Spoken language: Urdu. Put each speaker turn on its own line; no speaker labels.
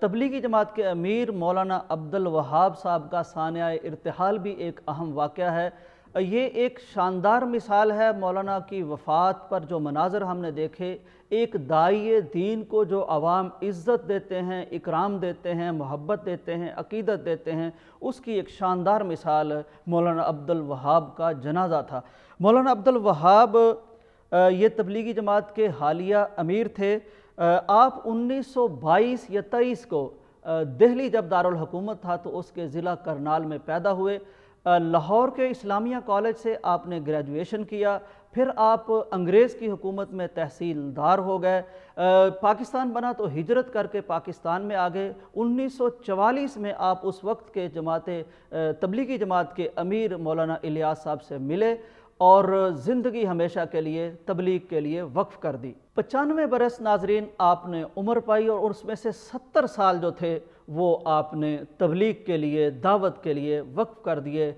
تبلیغی جماعت کے امیر مولانا عبدالوہاب صاحب کا سانحہ ارتحال بھی ایک اہم واقعہ ہے۔ یہ ایک شاندار مثال ہے مولانا کی وفات پر جو مناظر ہم نے دیکھے، ایک داعی دین کو جو عوام عزت دیتے ہیں، اکرام دیتے ہیں، محبت دیتے ہیں، عقیدت دیتے ہیں، اس کی ایک شاندار مثال مولانا عبدالوہاب کا جنازہ تھا۔ مولانا عبدالوہاب یہ تبلیغی جماعت کے حالیہ امیر تھے۔ آپ 1922 یا 23 کو دہلی جب دارالحکومت تھا تو اس کے ضلع کرنال میں پیدا ہوئے۔ لاہور کے اسلامیہ کالج سے آپ نے گریجویشن کیا، پھر آپ انگریز کی حکومت میں تحصیلدار ہو گئے۔ پاکستان بنا تو ہجرت کر کے پاکستان میں آ گئے۔ 1944 میں آپ اس وقت کے تبلیغی جماعت کے امیر مولانا الیاس صاحب سے ملے اور زندگی ہمیشہ کے لیے تبلیغ کے لیے وقف کر دی۔ 95 برس ناظرین آپ نے عمر پائی اور اس میں سے 70 سال جو تھے وہ آپ نے تبلیغ کے لیے، دعوت کے لیے وقف کر دیے۔